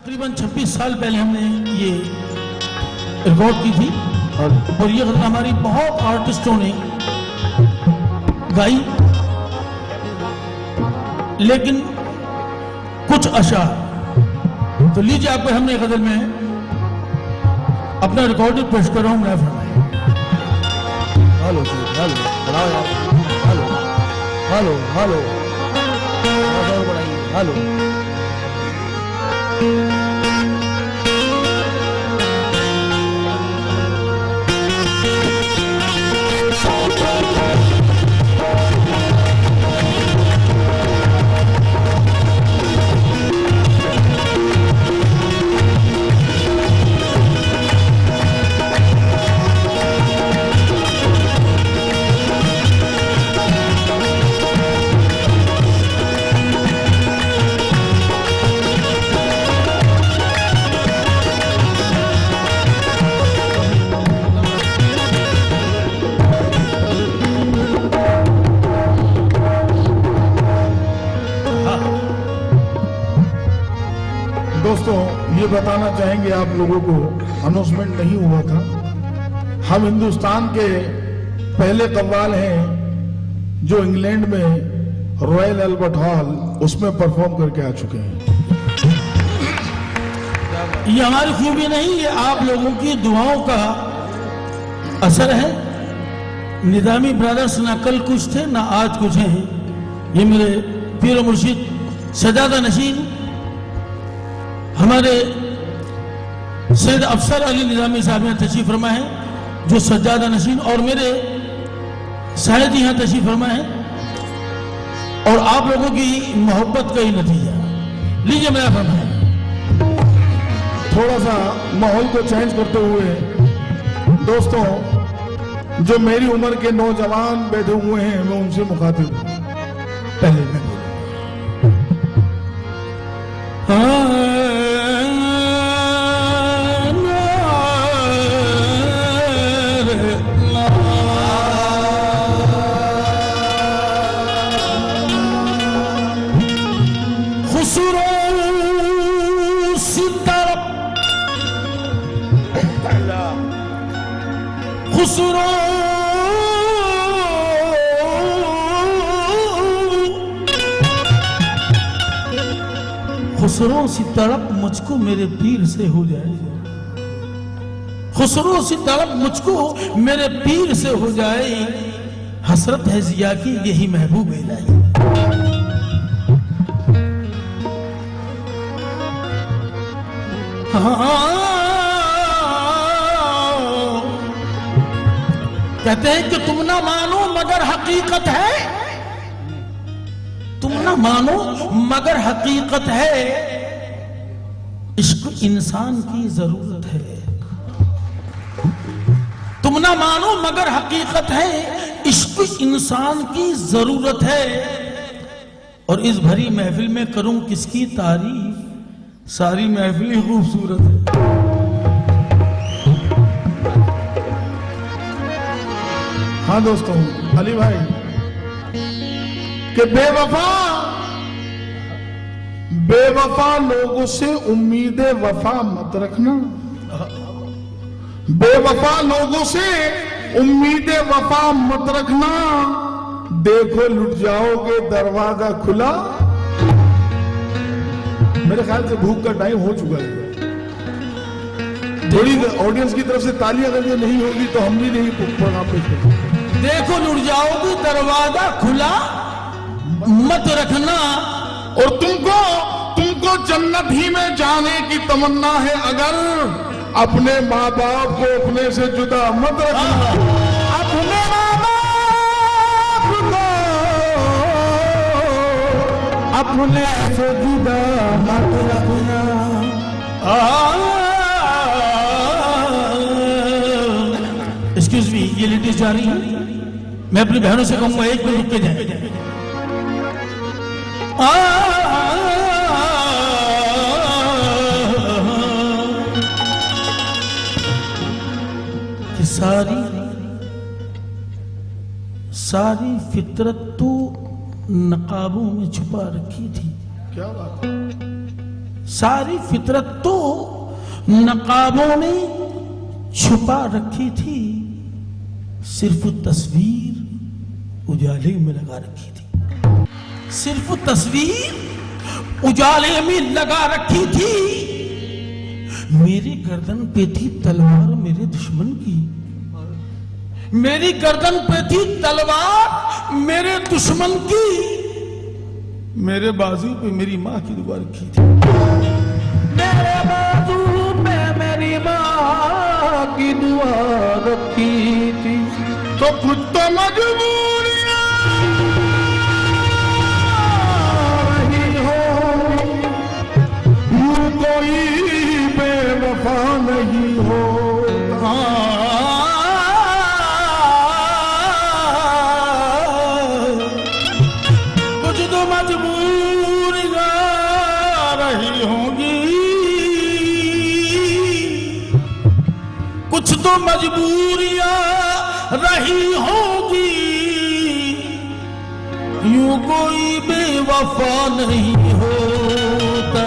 तकरीबन 26 साल पहले हमने ये रिकॉर्ड की थी और ये गज़ल हमारी बहुत आर्टिस्टों ने गाई, लेकिन कुछ अशार। तो लीजिए आपको हमने गज़ल में अपना रिकॉर्ड पेश कर रहा हूँ। मैं फरमाए हेलो हेलो बनाओ यार, हेलो हेलो हेलो बनाइए, हेलो। दोस्तों, ये बताना चाहेंगे आप लोगों को, अनाउंसमेंट नहीं हुआ था। हम हिंदुस्तान के पहले कव्वाल हैं जो इंग्लैंड में रॉयल अल्बर्ट हॉल उसमें परफॉर्म करके आ चुके हैं। ये हमारी खूबी नहीं, ये आप लोगों की दुआओं का असर है। निजामी ब्रदर्स ना कल कुछ थे ना आज कुछ हैं। ये मेरे पीर मुर्शिद सजादा नशीन हमारे सैयद अफसर अली निजामी साहब ने तशरीफ फरमा है, जो सज्जादा नशीन, और मेरे शायद यहाँ तशरीफ फरमा है, और आप लोगों की मोहब्बत का ही नतीजा। लीजिए मेरा फरमाए। थोड़ा सा माहौल को चेंज करते हुए, दोस्तों जो मेरी उम्र के नौजवान बैठे हुए हैं मैं उनसे मुखातिब हूं। पहले मैं खुसरो सी तड़प मुझको मेरे पीर से हो जाए, खुसरो सी तड़प मुझको मेरे पीर से हो जाए, हसरत है जिया की यही महबूब इलाही। कहते हैं कि तुम ना मानो मगर हकीकत है, तुम ना मानो मगर हकीकत है, इश्क इंसान की जरूरत है। तुम ना मानो मगर हकीकत है, इश्क इंसान की जरूरत है। और इस भरी महफिल में करूं किसकी तारीफ, सारी महफिल ही खूबसूरत है। हाँ दोस्तों, अली भाई कि बेवफा लोगों से उम्मीदें वफा मत रखना, बेवफा लोगों से उम्मीदें वफा मत रखना, देखो लुट जाओगे दरवाजा खुला। मेरे ख्याल से भूख का टाइम हो चुका है। थोड़ी ऑडियंस की तरफ से तालियां अगर ये नहीं होगी तो हम भी नहीं प्रोग्राम पे करेंगे। देखो लुट जाओगे दरवाजा खुला मत रखना, और तुमको जन्नत ही में जाने की तमन्ना है, अगर अपने माँ बाप को अपने से जुदा मत रखना। अपने माँ बाप को अपने से जुदा मत रखना। एक्सक्यूज मी, ये लेडीज जा रही है, मैं अपनी बहनों से कहूंगा एक मिनट रुक के जाए। कि सारी फितरत तो नकाबों में छुपा रखी थी। क्या बात है? सारी फितरत तो नकाबों में छुपा रखी थी, सिर्फ तस्वीर उजाले में लगा रखी थी। सिर्फ तस्वीर उजाले में लगा रखी थी। मेरी गर्दन पे थी तलवार मेरे दुश्मन की, मेरी गर्दन पे थी तलवार मेरे दुश्मन की, मेरे बाजू पे मेरी माँ की दुआ रखी थी। मेरे बाजू पे मेरी माँ की दुआ रखी थी। तो कुछ तो मजबूरियां रही हो, यूं कोई बेवफा नहीं हो। कुछ तो मजबूरियां रही होंगी, कुछ तो मजबूरियां रही होगी, यूं कोई बेवफा नहीं होता।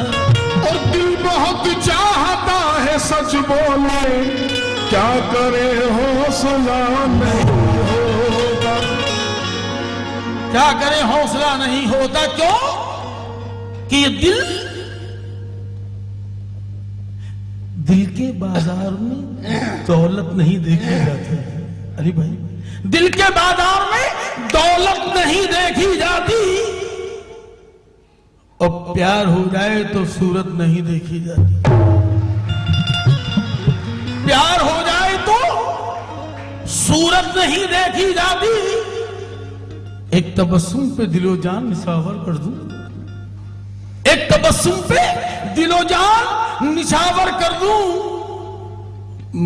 और दिल बहुत चाहता है सच बोले, क्या करे हौसला नहीं होगा। क्या करे हौसला नहीं होता, क्यों कि ये दिल के बाजार में दौलत नहीं देखी जाती। अरे भाई, दिल के बाजार में दौलत नहीं देखी जाती, और प्यार हो जाए तो सूरत नहीं देखी जाती। प्यार हो जाए तो सूरत नहीं देखी जाती। एक तबस्सुम पे दिलो जान निछावर कर दूं, एक तबस्सुम पे दिलो जान निछावर कर दूं।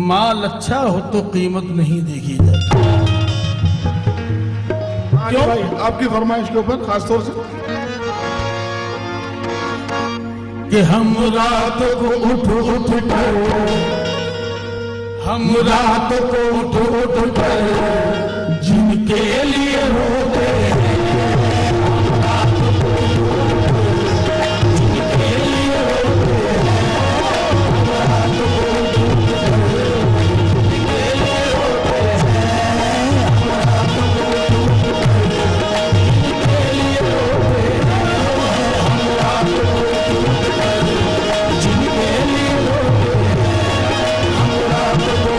माल अच्छा हो तो कीमत नहीं देखी जाती। क्यों भाई, आपकी फरमाइश के ऊपर खासतौर से कि हम रात को उठ कर, हम रात को उठ कर जिनके लिए रोते हैं, हम रात को जिनके लिए रोते हैं, हम रात को जिनके लिए रोते हैं, हम रात को जिनके लिए रोते हैं, हम रात को जिनके लिए रोते हैं, हम रात को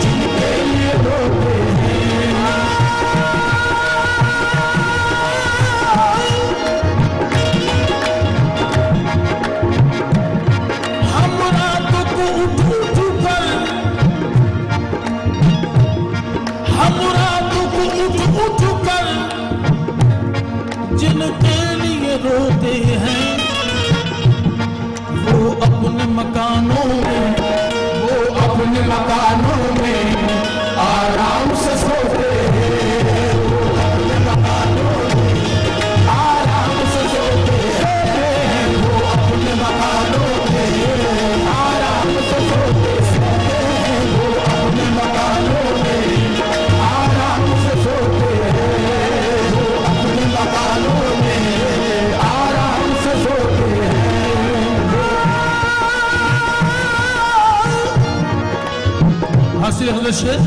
जिनके लिए रोते हैं। हम रात को उठ कर, हम रात को उठ कर जिनके लिए रोते हैं, वो अपने मकानों में, वो अपने मकानों में आराम से सोते हैं, वो अपने मकानों में आराम से सोते हैं, वो अपने मकानों में आराम से सोते हैं, वो अपने मकानों में आराम से सोते हैं, वो अपने मकानों में आराम से सोते हैं। हासिल हजरत शेख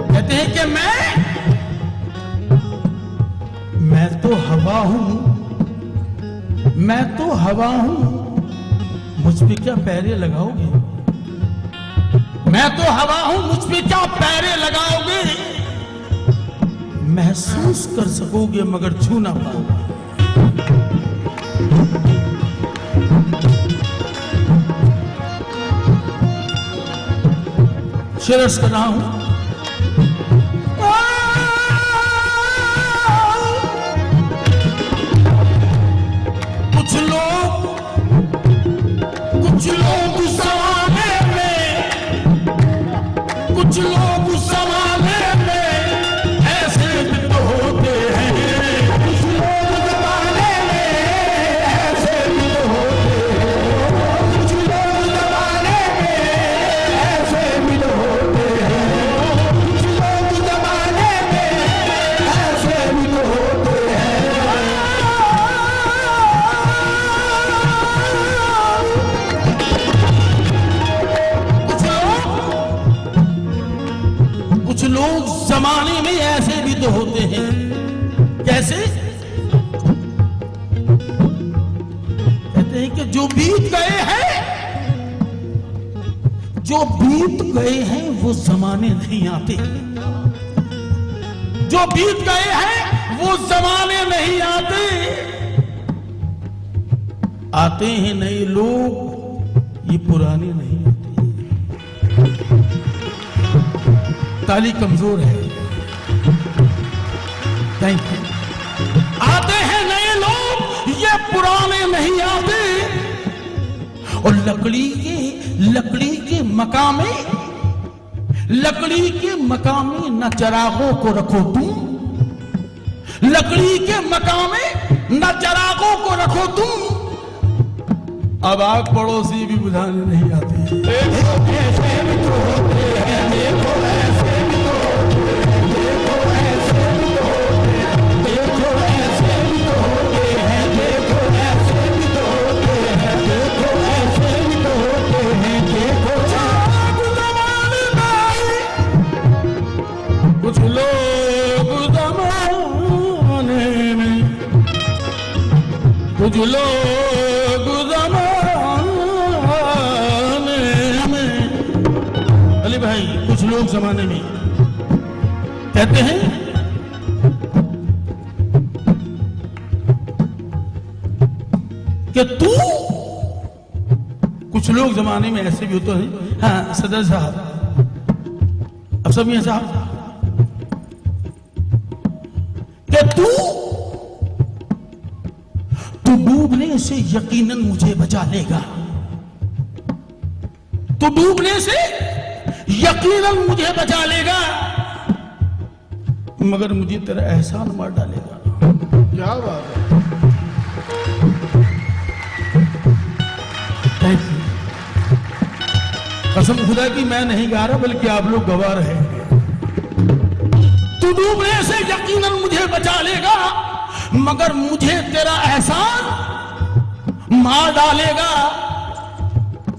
कहते हैं कि मैं तो हवा हूं, मैं तो हवा हूं, मुझ पे क्या पैरे लगाओगे। मैं तो हवा हूं, मुझ पे क्या पैरे लगाओगे। महसूस कर सकोगे मगर छू ना पाओगे। शेरस कर रहा हूं। कुछ लोग समाने में, कुछ लोग समाने में ऐसे भी तो होते हैं, कुछ लोग जमाने में ऐसे भी तो होते हैं, कुछ लोग जमाने में ऐसे भी तो होते हैं, कुछ लोग जमाने में ऐसे भी तो होते हैं। जमाने में ऐसे भी तो होते हैं। कैसे? कहते हैं कि जो बीत गए हैं, जो बीत गए हैं वो जमाने नहीं आते। जो बीत गए हैं वो जमाने नहीं आते। आते हैं नए लोग, ये पुराने नहीं आते। ताली कमजोर है। Thank you. आते हैं नए लोग, ये पुराने नहीं आते। और लकड़ी के मकामे, लकड़ी के मकामे न चिरागों को रखो तुम, लकड़ी के मकामे न चिरागों को रखो तुम। अब आग पड़ोसी भी बुझाने नहीं आते। ऐसे भी तो होते हैं, देखो ऐसे भी तो होते हैं, देखो ऐसे भी तो होते हैं, देखो ऐसे भी तो होते हैं, देखो ऐसे भी तो होते हैं, देखो ऐसे भी तो होते हैं, देखो कुछ लोग जमाने में, कुछ लोग जमाने में, अली भाई कुछ लोग जमाने में कहते हैं कि तू, कुछ लोग जमाने में ऐसे भी होते हैं। हाँ सदर साहब, अब सब ये साहब कि तू डूबने से यकीनन मुझे बचा लेगा, तू डूबने से यकीनन मुझे बचा लेगा, मगर मुझे तेरा एहसान मार डालेगा। क्या बात है। कसम खुदा की मैं नहीं गा रहा, बल्कि आप लोग गवा रहे हैं। तू डूबने से यकीनन मुझे बचा लेगा, मगर मुझे तेरा एहसान मार डालेगा।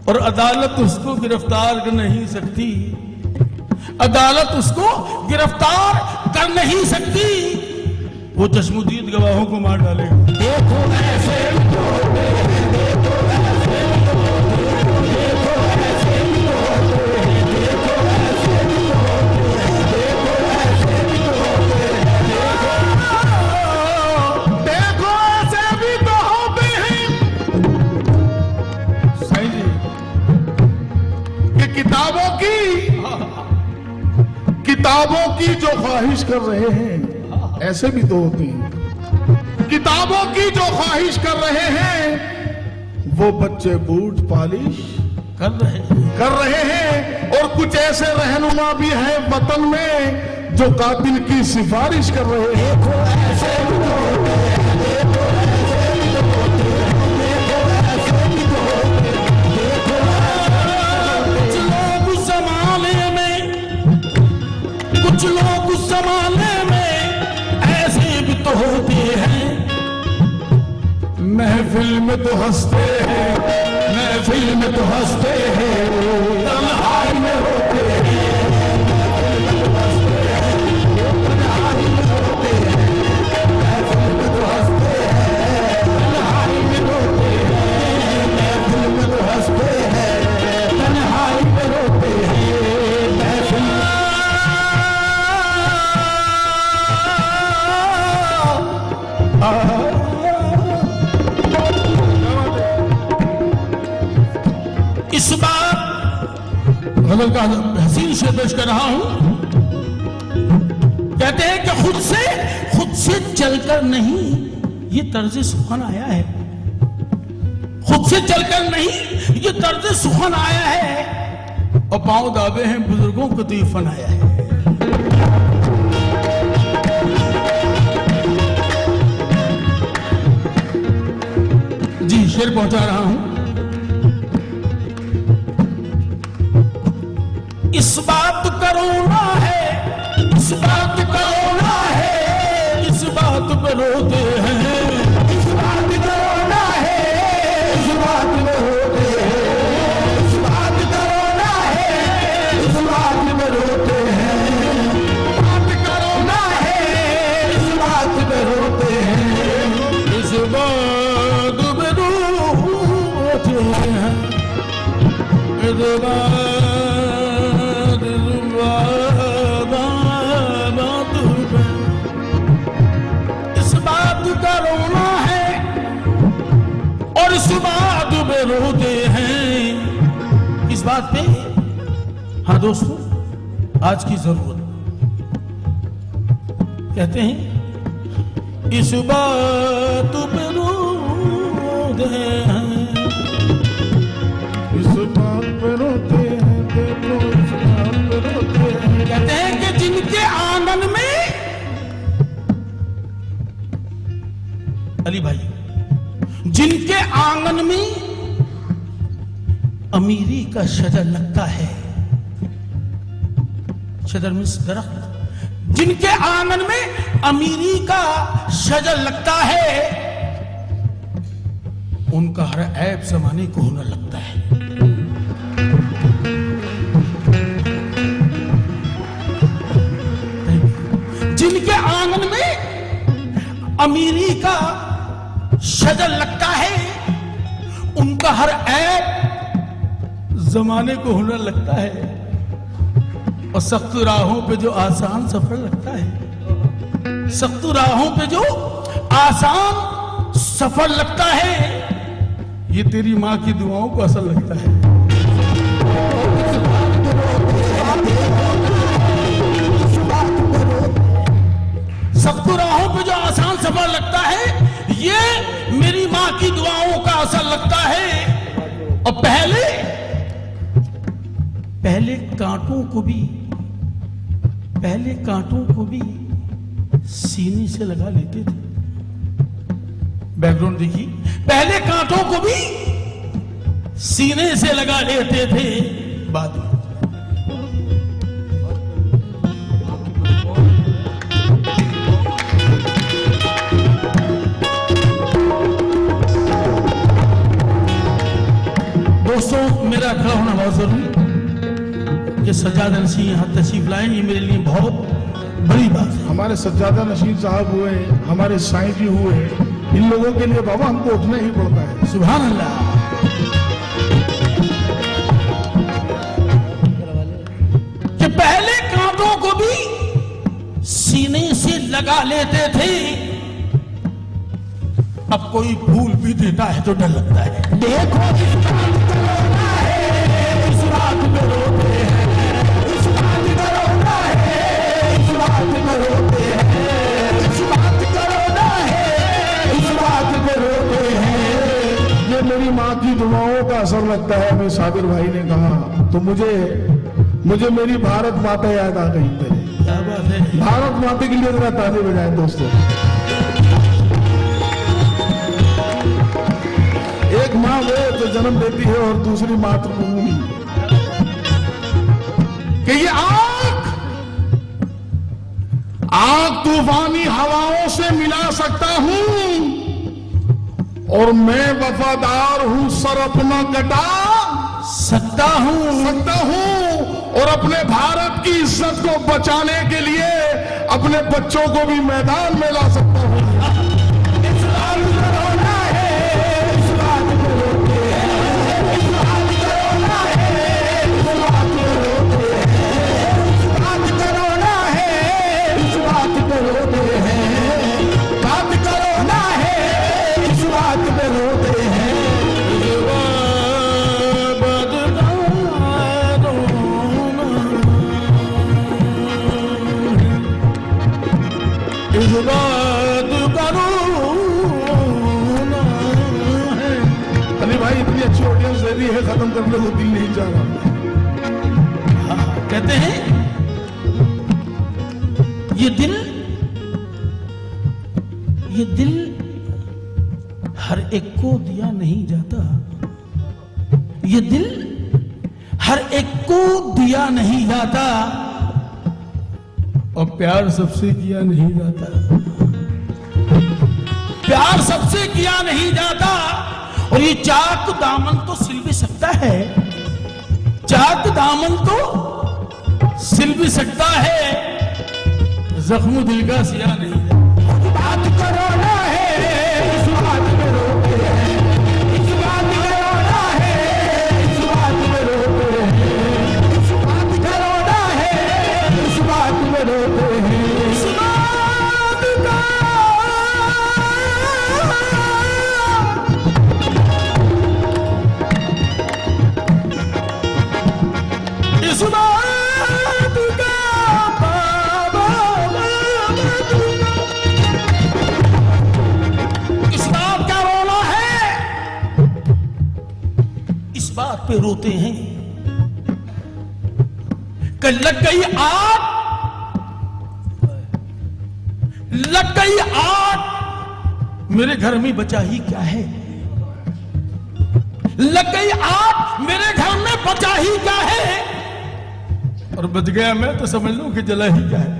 और अदालत उसको गिरफ्तार कर नहीं सकती, अदालत उसको गिरफ्तार कर नहीं सकती, वो चश्मुदीद गवाहों को मार डालेगा। देखो ऐसे भी तो होते हैं, देखो ऐसे भी तो होते हैं, देखो ऐसे भी तो होते हैं, देखो ऐसे भी तो होते हैं, देखो ऐसे भी तो होते हैं, देखो ऐसे भी तो होते हैं। सही जी, कि किताबों की जो ख्वाहिश कर रहे हैं ऐसे भी तो होती हैं। किताबों की जो ख्वाहिश कर रहे हैं वो बच्चे बूट पालिश कर रहे हैं। और कुछ ऐसे रहनुमा भी हैं वतन में जो कातिल की सिफारिश कर रहे हैं। ऐसे भी तो होते हैं, देखो ऐसे भी तो होते हैं, देखो ऐसे भी तो होते हैं, देखो कुछ लोग उस जमाने में, कुछ लोग उस जमाने में ऐसे भी तो होते हैं। महफिल में तो हंसते हैं, महफिल में तो हंसते हैं, तन्हाई में होते हैं, महफिल में तो हंसते हैं, तन्हाई में होते हैं, महफिल में तो हंसते हैं, तन्हाई में होते हैं, महफिल में तो हंसते हैं, तन्हाई में होते हैं, महफिल इस बार गजल का हसीन शेर पेश कर रहा हूं। कहते हैं कि खुद से चलकर नहीं ये तर्ज सुखन आया है, खुद से चलकर नहीं ये तर्ज सुखन आया है, और पांव दावे हैं बुजुर्गों को तो ये फन आया है। जी शेर पहुंचा रहा हूं। इस बात करो ना है, इस बात करो ना है, इस बात पर रोते हैं, इस बात करो ना है, इस बात पर रोते हैं, इस बात करो ना है, इस बात पर रोते हैं, बात बात पे रोते हैं। इस बात पे हाँ दोस्तों, आज की जरूरत, कहते हैं इस बात पे रोते हैं, इस बात पे रोते हैं, देखो इस बात पे रोते हैं। कहते हैं कि जिनके आंगन में, अली भाई, जिनके आंगन में अमीरी का शजर लगता है, शजर मीन्स दरख्त, जिनके आंगन में अमीरी का शजर लगता है, उनका हर ऐब जमाने को होने लगता है। जिनके आंगन में अमीरी का शजर लगता है, उनका हर ऐब जमाने को होने लगता है, और सख्त राहों पे जो आसान सफर लगता है, सख्त राहों पे जो आसान सफर लगता है, ये तेरी माँ की दुआओं को असर लगता है। सख्त राहों पे जो आसान सफर लगता है, ये मेरी माँ की दुआओं का असर लगता है। और पहले कांटों को भी सीने से लगा लेते थे। बैकग्राउंड देखिए, पहले कांटों को भी सीने से लगा लेते थे, बाद में दोस्तों, मेरा खड़ा होना बहुत जरूरी, कि सज्जादा नशीन यहाँ तशरीफ लाए, ये मेरे लिए बहुत बड़ी बात है। हमारे सज्जादा नशीन साहब हुए, हमारे साईं जी हुए, इन लोगों के लिए बाबा हमको उठना ही पड़ता है। सुभान अल्लाह। कि पहले कांटों को भी सीने से लगा लेते थे, अब कोई भूल भी देता है तो डर लगता है। देखो इस बात को रोना है, इस बात को रोते हैं, इस बात को रोना है, इस बात को रोते हैं, इस बात को रोना है, इस बात को रोते हैं। ये मेरी माँ की दुआओं का असर लगता है। मैं साबिर भाई ने कहा तो मुझे मेरी भारत माता याद आ गई। मेरे क्या बात है। भारत माता के लिए जरा ताली बजाएं दोस्तों। एक माँ वो जो जन्म देती है और दूसरी मातृभूमि, कि ये आग तूफानी हवाओं से मिला सकता हूं, और मैं वफादार हूं, सर अपना कटा सकता हूं, और अपने भारत की इज्जत को बचाने के लिए अपने बच्चों को भी मैदान में ला सकता हूं। अली भाई इतनी अच्छी ऑडियंस दे दी है, खत्म करने को दिल नहीं चाह रहा। कहते हैं ये दिल हर एक को दिया नहीं जाता, ये दिल हर एक को दिया नहीं जाता, और प्यार सबसे किया नहीं जाता, प्यार सबसे किया नहीं जाता। और ये चाक दामन तो सिल भी सकता है, चाक दामन तो सिल भी सकता है, जख्म दिल का सिया नहीं है। बात करो ना है, इस बात में रोते हैं, इस बात में रोना है, इस बात में रोते हैं, इस बात करो ना है, इस बात में रोते हैं, इस बात का बात पे रोते हैं कि लग गई आग, लग गई आग, मेरे घर में बचा ही क्या है। लग गई आग, मेरे घर में बचा ही क्या है, और बच गया मैं तो समझ लूं कि जला ही क्या है।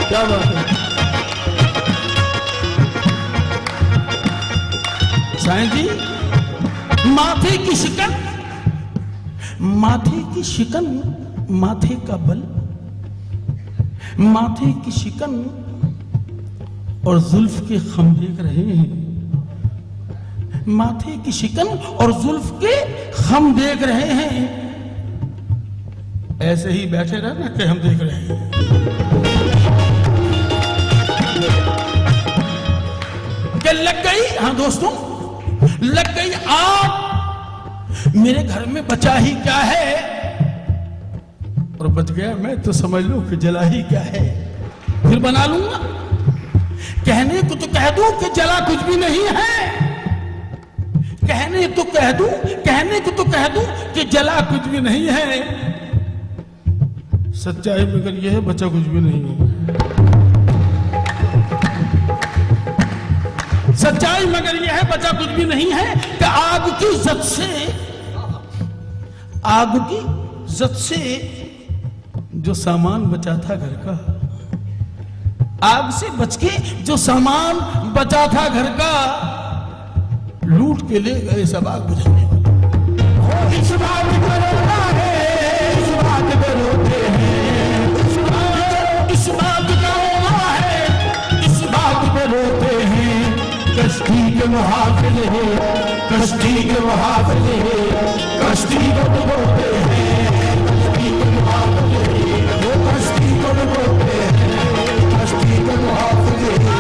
क्या बात है साईं जी। माथे की शिकन, माथे की शिकन, माथे का बल, माथे की शिकन और जुल्फ के खम देख रहे हैं। माथे की शिकन और जुल्फ के खम देख रहे हैं। ऐसे ही बैठे रहना कि हम देख रहे हैं। क्या लग गई, हाँ दोस्तों, लग गई आग, मेरे घर में बचा ही क्या है, और बच गया मैं तो समझ लो कि जला ही क्या है। फिर बना लूंगा, कहने को तो कह दूं कि जला कुछ भी नहीं है, कहने तो कह दूं, कहने को तो कह दूं कि जला कुछ भी नहीं है। सच्चाई मगर यह है बचा कुछ भी नहीं है। सच्चाई मगर यह है बचा कुछ भी नहीं है कि आग की जद से, आग की जद से जो सामान बचा था घर का, आग से बच के जो सामान बचा था घर का, लूट के ले गए सब आग बुझाने वाले। इस बात को रोना है, इस बात को रोते हैं, इस बात का रोना है, इस बात को रोते हैं। कश्ती के मुहाफिज है, कश्ती के मुहाफिज है, कश्ती को डुबोते हैं, कश्ती के मुहाफिज है, वो कश्ती को डुबोते हैं, कश्ती के मुहाफिज है।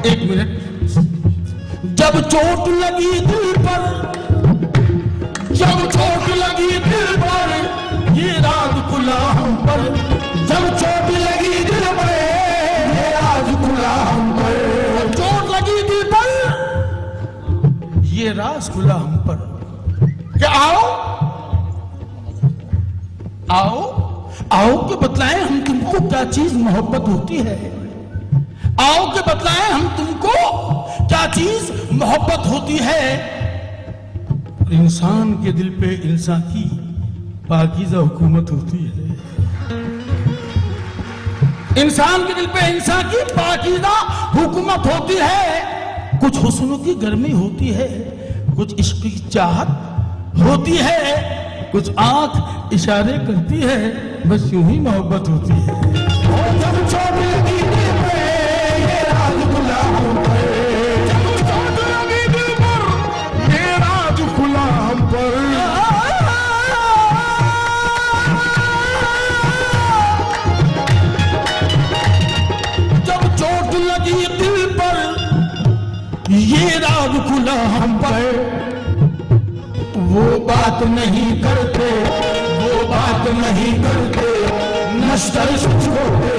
एक मिनट, जब चोट लगी दिल पर, जब चोट लगी दिल पर, ये राज खुला हम पर, जब चोट लगी दिल पर, ये राज खुला हम पर, चोट लगी दिल पर, ये राज खुला हम पर। क्या आओ, आओ, आओ के बतलाएं हम तुमको क्या चीज मोहब्बत होती है। आओ के बतलाएं हम तुमको क्या चीज मोहब्बत होती है। इंसान के दिल पे इंसान की पाकीज़ा हुकूमत होती है। इंसान के दिल पे इंसान की पाकीज़ा हुकूमत होती है। कुछ हुस्न की गर्मी होती है, कुछ इश्क की चाहत होती है, कुछ आंख इशारे करती है, बस यूं ही मोहब्बत होती है। और जब चोट लगी दिल पे, ये राज खुला हम पर, जब चोट लगी दिल पर, ये राज खुला हम पर। जब चोट लगी दिल पर, ये राज खुला हम पर। वो बात नहीं करते, वो बात नहीं करते, नश्तर छोड़ते